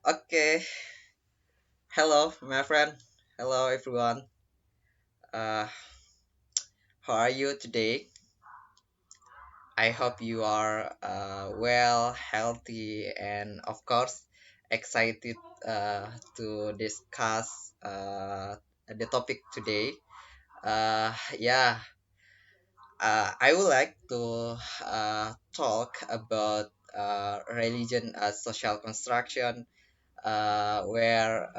Okay, hello, my friend. Hello, everyone. Uh, how are you today? I hope you are well, healthy, and of course, excited to discuss the topic today. Yeah, I would like to talk about religion as social construction where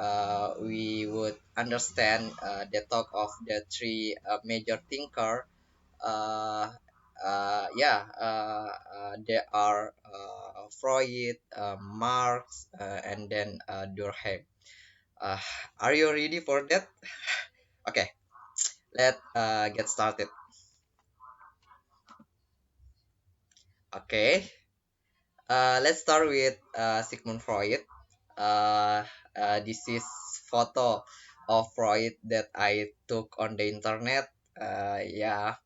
we would understand the talk of the three major thinker. Uh, there are Freud, Marx, and then Durkheim. Uh, are you ready for that? Okay, let's get started. Okay, let's start with Sigmund Freud. Uh, this is photo of Freud that I took on the internet. Yeah,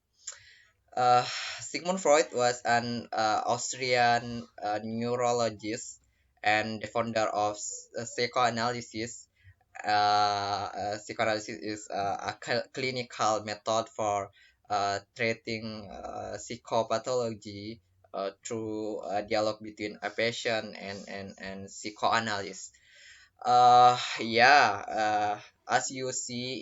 Sigmund Freud was an Austrian neurologist and the founder of psychoanalysis. Psychoanalysis is a clinical method for treating psychopathology through dialogue between a patient and psychoanalyst. As you see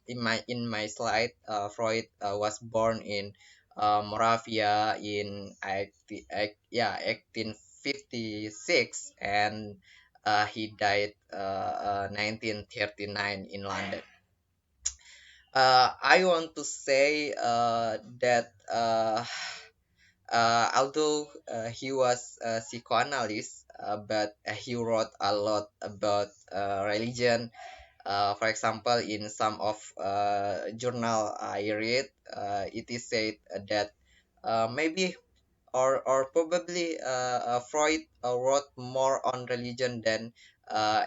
in my slide, Freud was born in Moravia in 1856, and he died 1939 in London. I want to say that although he was a psychoanalyst, but he wrote a lot about religion. For example, in some of journal I read, it is said that maybe or probably Freud wrote more on religion than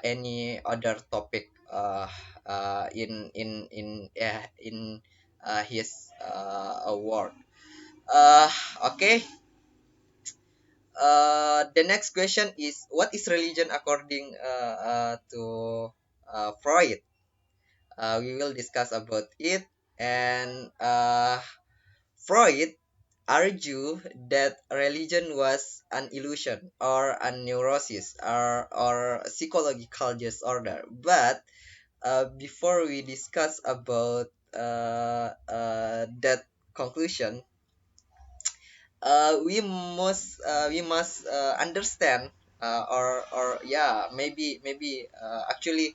any other topic in his work. Uh, okay. The next question is, what is religion according to Freud? We will discuss about it. And Freud argued that religion was an illusion or a neurosis or psychological disorder. But before we discuss about that conclusion, we must understand actually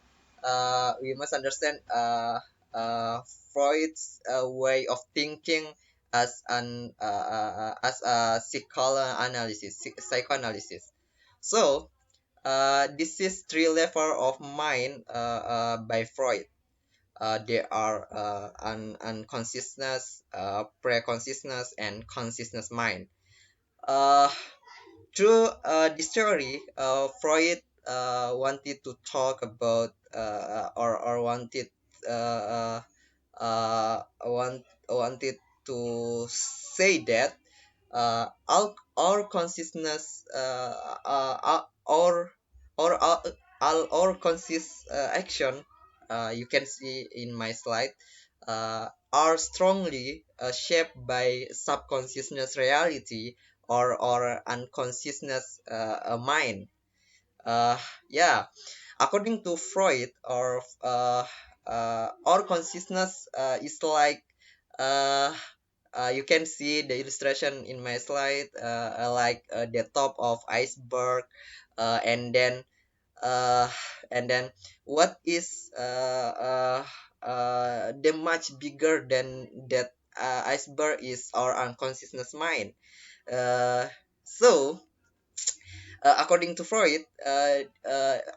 we must understand Freud's way of thinking as a psychoanalysis. So this is three level of mind by Freud. There are unconsciousness, pre-consciousness, and consciousness mind. uh, Through this theory, Freud wanted to talk about or wanted to say that our consciousness all our conscious action, you can see in my slide, are strongly shaped by subconsciousness reality or unconsciousness mind. uh, yeah According to Freud, our consciousness is like, uh, you can see the illustration in my slide, like the top of iceberg, uh, and then uh, and then what is the much bigger than that iceberg is our unconsciousness mind. uh, so According to Freud,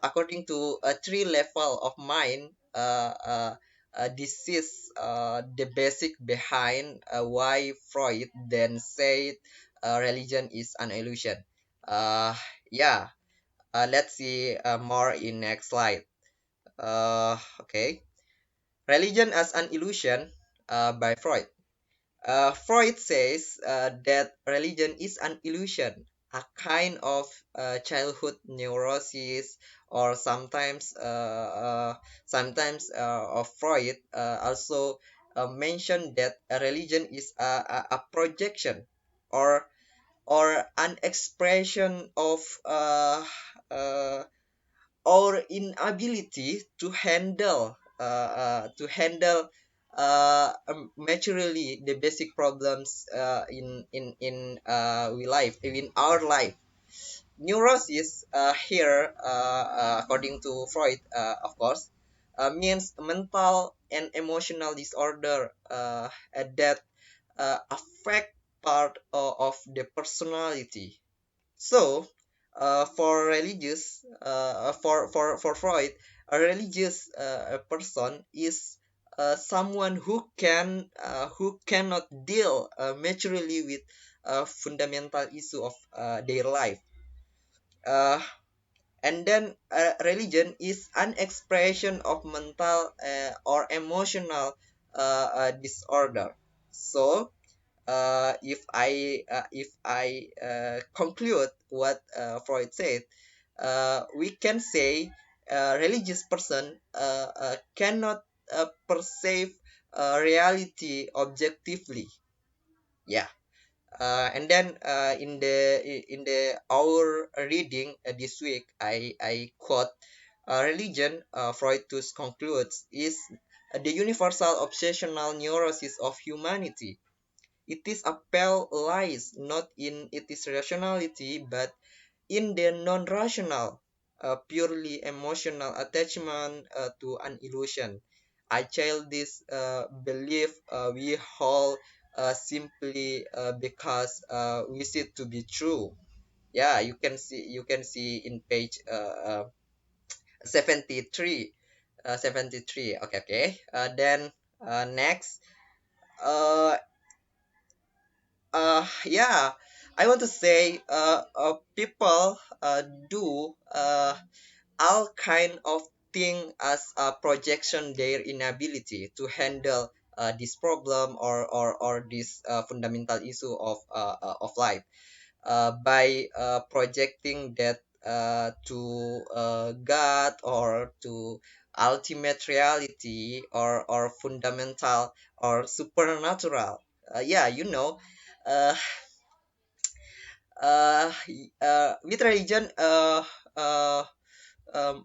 according to a three level of mind, this is the basic behind why Freud then said religion is an illusion. Uh, yeah, let's see more in next slide. Okay, religion as an illusion by Freud. Freud says that religion is an illusion. a kind of childhood neurosis, or of Freud also mentioned that a religion is a projection, or an expression of uh, our inability to handle maturely the basic problems in our life. Neurosis here, according to Freud, of course, means mental and emotional disorder that affect part of the personality. So, for Freud, a religious person is someone who cannot deal maturely with fundamental issue of their life. Uh, and then religion is an expression of mental or emotional disorder. So, if I conclude what Freud said, we can say religious person cannot perceive reality objectively. Yeah. And then in the our reading this week, I quote, religion, Freud thus concludes, is the universal obsessional neurosis of humanity. It is a pale lies not in its rationality, but in the non-rational, purely emotional attachment to an illusion. A childish belief we hold simply because we see it to be true. Yeah, you can see in page 73. 73. Okay, okay. Then next. Uh, yeah, I want to say people do all kind of thing as a projection their inability to handle this problem, or this fundamental issue of life, by projecting that to God, or to ultimate reality, or fundamental or supernatural. Yeah, uh, with religion,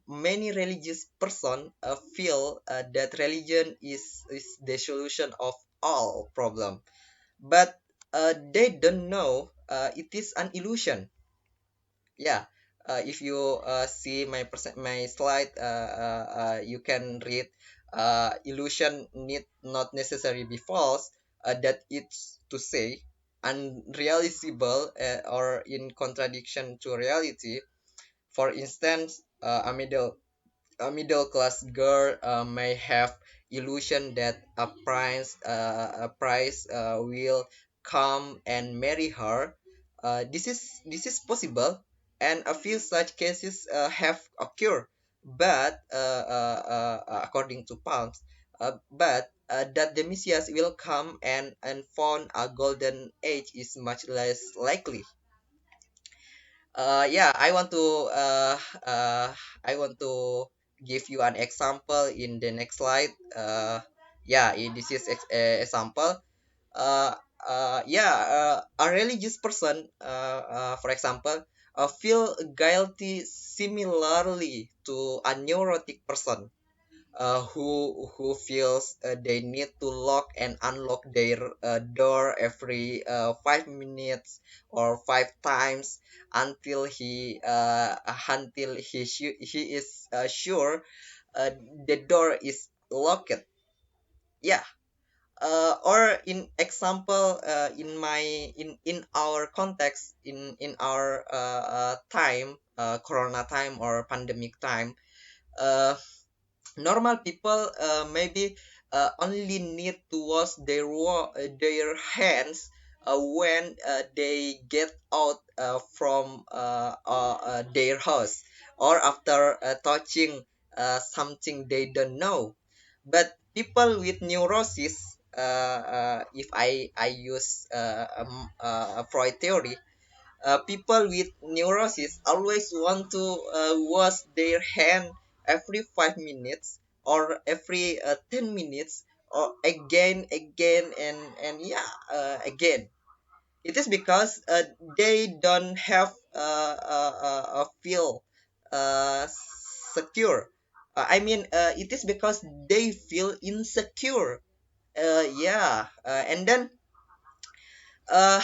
many religious person feel that religion is the solution of all problem, but they don't know it is an illusion. Yeah. If you see my slide, you can read, illusion need not necessarily be false, that it's to say unrealizable, or in contradiction to reality. For instance, a middle class girl may have illusion that a prince will come and marry her. This is possible, and a few such cases have occurred. But according to Palms, but that the Messiah will come and found a golden age is much less likely. Yeah, uh, I want to give you an example in the next slide. Yeah, this is example. Uh, yeah, a religious person, for example, feel guilty similarly to a neurotic person, who feels they need to lock and unlock their door every 5 minutes or 5 times, until he is sure the door is locked. Yeah. Or in example, in our context, in our time, corona time or pandemic time, uh, normal people maybe only need to wash their hands when they get out from their house, or after touching something they don't know. But people with neurosis, if I use a Freud theory, People with neurosis always want to wash their hand every 5 minutes or every 10 minutes or again and yeah, again. It is because they don't have a feel uh, secure. It is because they feel insecure. Yeah, and then uh,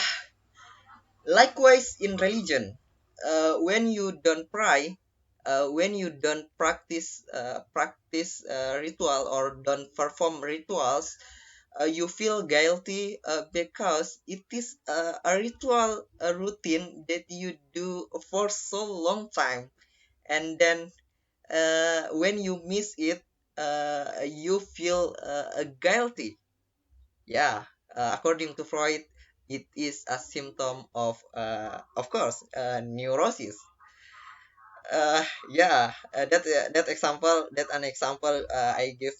likewise in religion, when you don't pray, when you don't practice ritual or don't perform rituals, you feel guilty because it is a ritual, a routine that you do for so long time, and then when you miss it, you feel guilty. Yeah, according to Freud, it is a symptom of course, neurosis. Yeah, that an example I give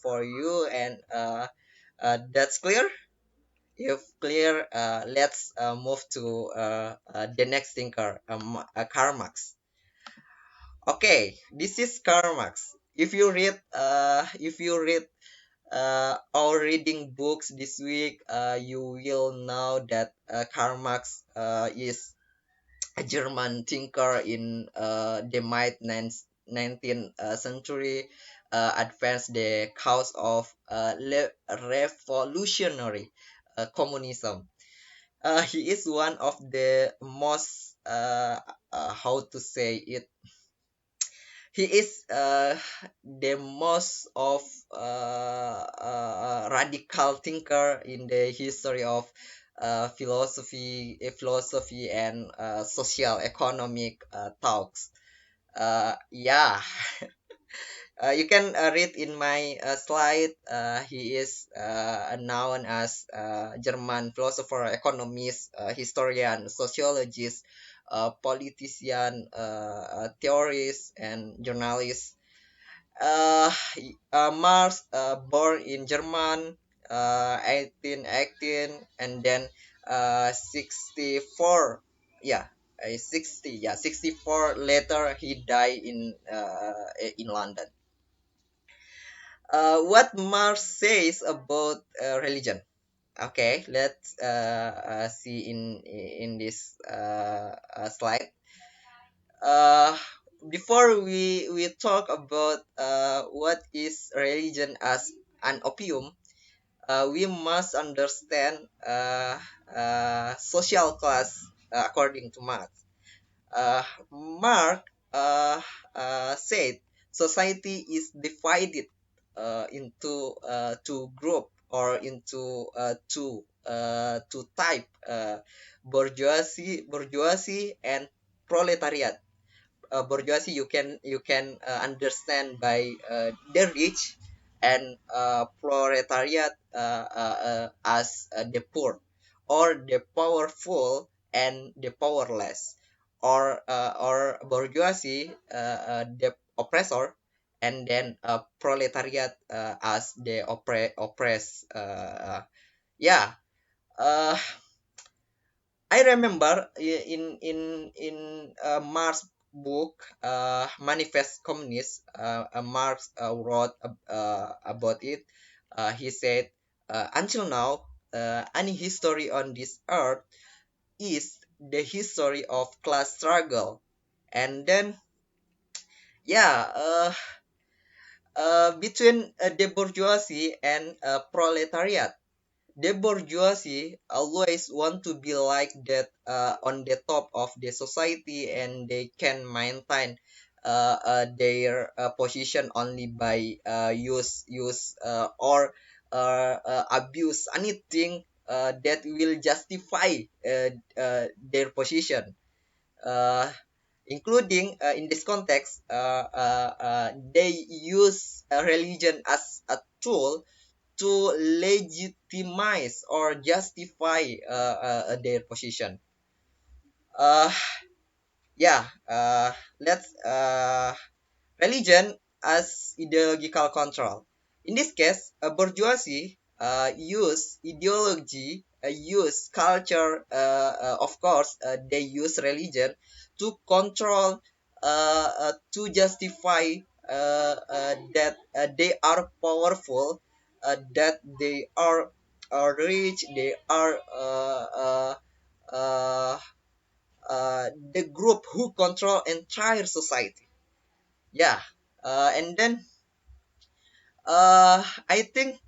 for you, and that's clear. If clear, let's move to the next thinker, Karl Marx. Okay, this is Karl Marx. If you read our reading books this week, you will know that Karl Marx is a German thinker in the mid 19th century, advanced the cause of revolutionary communism. He is one of the most how to say it. He is the most of radical thinker in the history of philosophy and social economic talks. Yeah, you can read in my slide. He is known as German philosopher, economist, historian, sociologist, politician, theorist, and journalist. Marx, born in German, 1818, and then 64. Yeah, 64 later he died in London. What Marx says about religion. Okay, let's see in this slide. Uh, Before we talk about what is religion as an opium, we must understand social class according to Marx. Marx said society is divided into two group or into two type, bourgeoisie and proletariat. Bourgeoisie you can understand by the rich, and proletariat as the poor, or the powerful and the powerless, or bourgeoisie, the oppressor, and then proletariat as the oppressed. Yeah. uh, I remember in Marx book, Manifest Communist, Marx wrote about it. He said, until now, any history on this earth is the history of class struggle. And then, yeah, between the bourgeoisie and proletariat. The bourgeoisie always want to be like that, on the top of the society, and they can maintain their position only by use or abuse anything that will justify their position, uh, including in this context, they use religion as a tool to legitimize or justify their position. Uh, yeah, let's religion as ideological control. In this case, a bourgeoisie use ideology, use culture, of course, they use religion to control, to justify that they are powerful, that they are rich, they are uh, the group who control entire society. Yeah, and then I think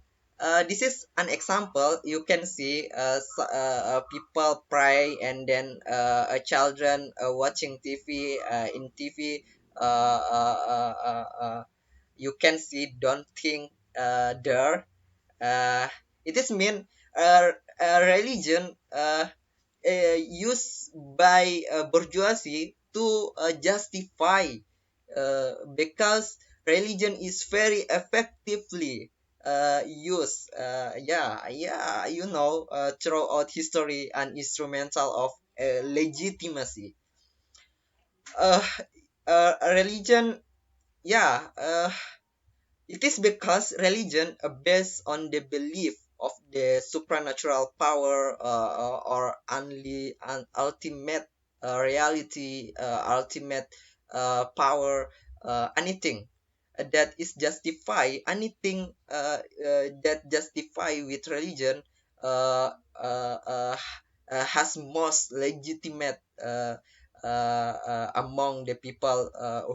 this is an example. You can see people pray, and then children watching TV. In TV, you can see don't think there. Uh, it is mean religion used by bourgeoisie to justify, because religion is very effectively used, throughout history, and instrumental of legitimacy. uh, Religion, yeah, it is because religion based on the belief of the supernatural power, or only an ultimate reality, ultimate power, anything that is justify, anything that justify with religion, uh, uh, uh, has most legitimate, among the people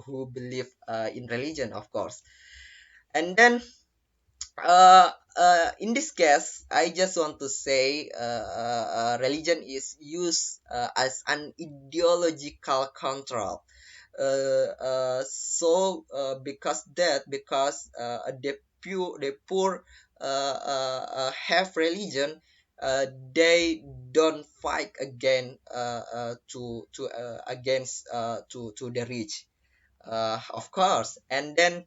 who believe in religion, of course. And then in this case, I just want to say religion is used as an ideological control. Because the poor have religion, they don't fight again to against to the rich, of course. And then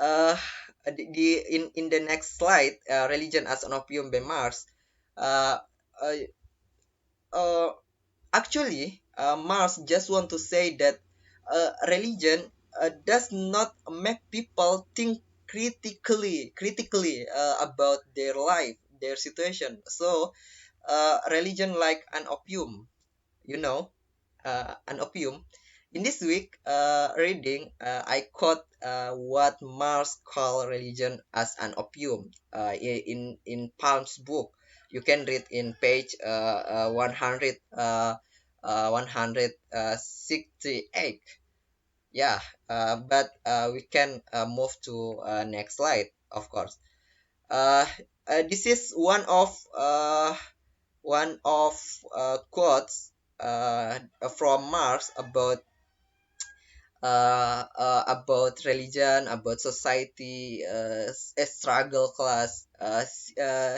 uh, in the next slide, religion as an opium by Marx. Uh, uh, uh, Actually, Marx just want to say that religion does not make people think critically about their life, their situation. So, religion like an opium, you know, an opium. In this week reading, I quote what Marx called religion as an opium in Palm's book. You can read in page 168. Yeah, but we can move to next slide, of course. Uh, this is one of quotes from Marx about religion, about society, a struggle class.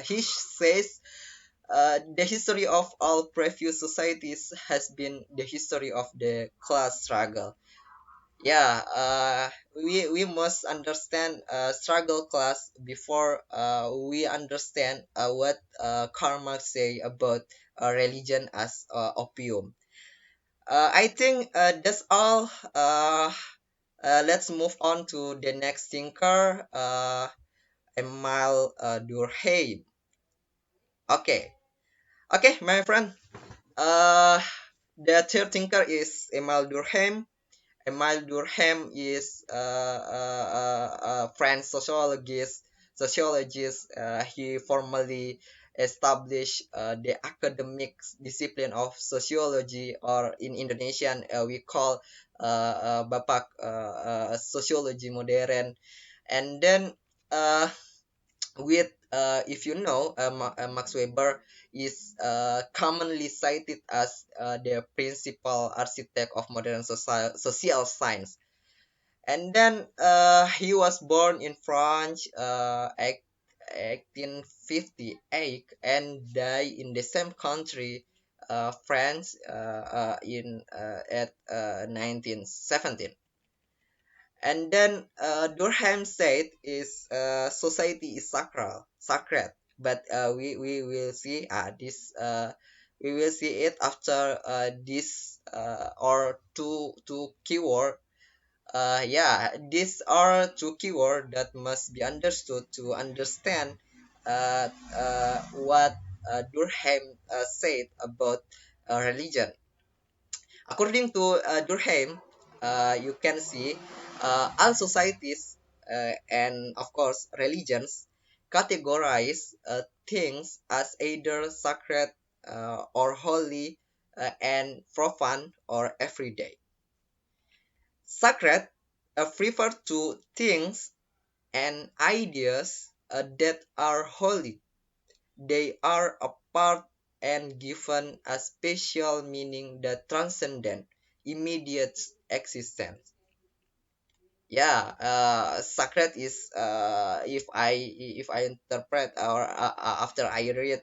He says the history of all previous societies has been the history of the class struggle. Yeah, we must understand struggle class before we understand what Karl Marx say about religion as opium. I think that's all. Let's move on to the next thinker, Emile Durkheim. Okay, okay, my friend. Uh, the third thinker is Emile Durkheim. Emile Durkheim is a French sociologist. He formally established the academic discipline of sociology, or in Indonesian we call Bapak sociology modern. And then uh, if you know, Max Weber is commonly cited as the principal architect of modern social science. And then he was born in France, 1858, and died in the same country, France, in at 1917. And then Durkheim said is society is sacred. But we will see this we will see it after this or two keyword. Yeah, these are two keywords that must be understood to understand what Durkheim said about religion. According to Durkheim, you can see all societies and, of course, religions categorize things as either sacred or holy and profane or everyday. Sacred refer to things and ideas that are holy. They are apart and given a special meaning that transcendent immediate existence. Yeah, sacred is if I interpret or after I read,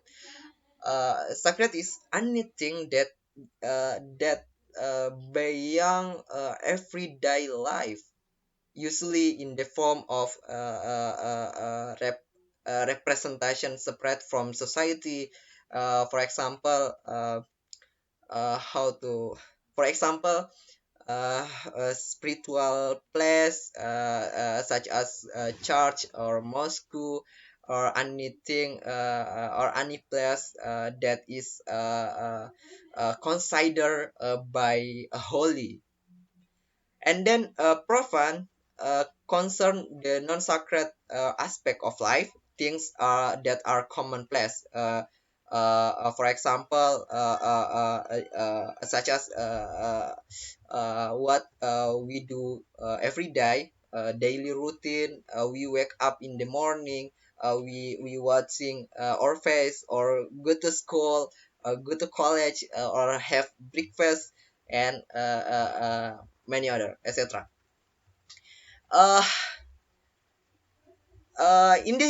sacred is anything that beyond everyday life, usually in the form of representation separate from society. For example, how to, for example, a spiritual place such as church or mosque or anything or any place that is considered by holy. And then profane concern the non-sacred aspect of life, things that are commonplace. For example, such as what we do every day, daily routine. We wake up in the morning. We watching our face or go to school, go to college, or have breakfast, and many other, etc. Uh, in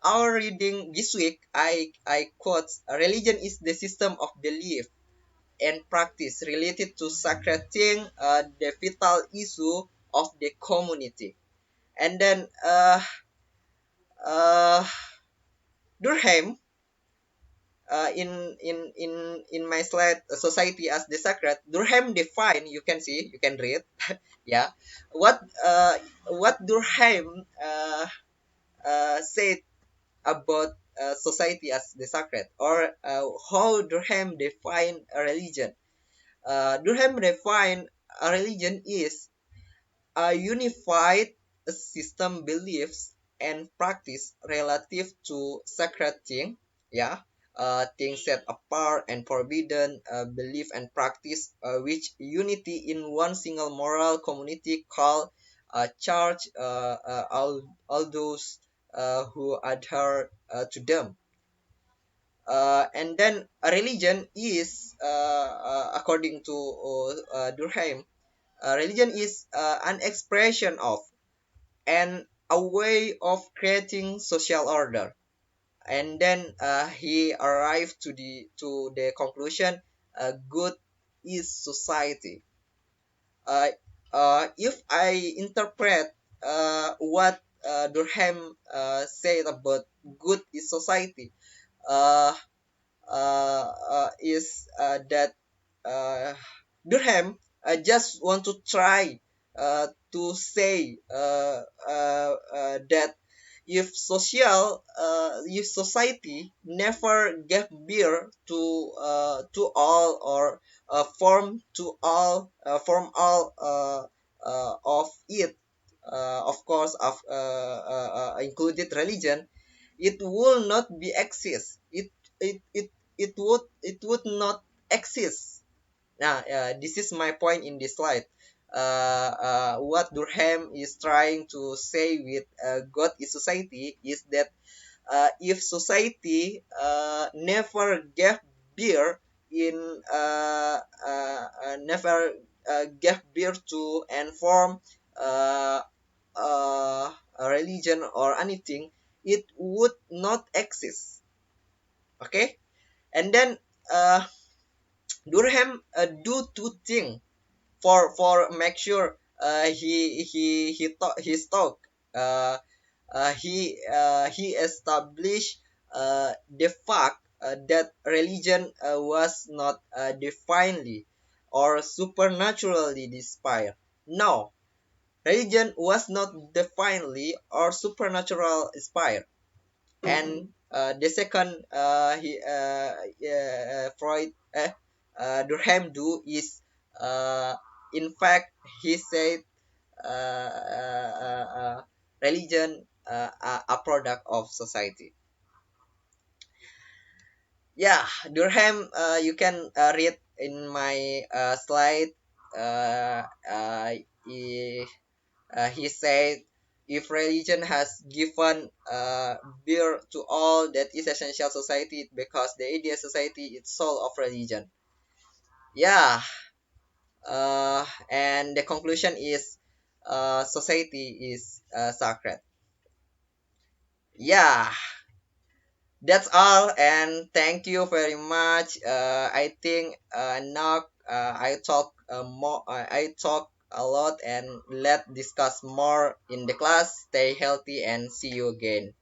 our reading this week, I quote, religion is the system of belief and practice related to sacred thing, the vital issue of the community. And then uh, Durkheim, in my slide, society as the sacred, Durkheim define, you can see, you can read, yeah, what uh, what Durkheim said about society as the sacred, or how Durkheim define a religion. Durkheim define a religion is a unified system beliefs and practice relative to sacred thing. Yeah, things set apart and forbidden, belief and practice which unity in one single moral community called church, all those who adhere to them. And then a religion is, according to Durkheim, religion is an expression of and a way of creating social order. And then he arrived to the conclusion, good is society. uh, if I interpret what Durkheim said about good is society, uh, is that uh, Durkheim just want to try to say that if society never gave birth to all, or form all of it, of course, of included religion, it will not be exist. It would not exist. Now, this is my point in this slide. What Durkheim is trying to say with God is society is that if society never gave birth in never gave birth to and form uh, a religion or anything, it would not exist. Okay, and then uh, Durham do two things for make sure his talk. Uh, he established the fact that religion was not divinely or supernaturally inspired. No, religion was not divinely or supernatural inspired. And the second Freud Durkheim do is in fact he said religion a product of society. Yeah, Durkheim, you can read in my slide. Uh, uh, he, he said, if religion has given birth to all that is essential society, because the idea society is soul of religion. Yeah, and the conclusion is society is sacred. Yeah, that's all, and thank you very much. I think now I talk more. I talk a lot, and let discuss more in the class. Stay healthy and see you again.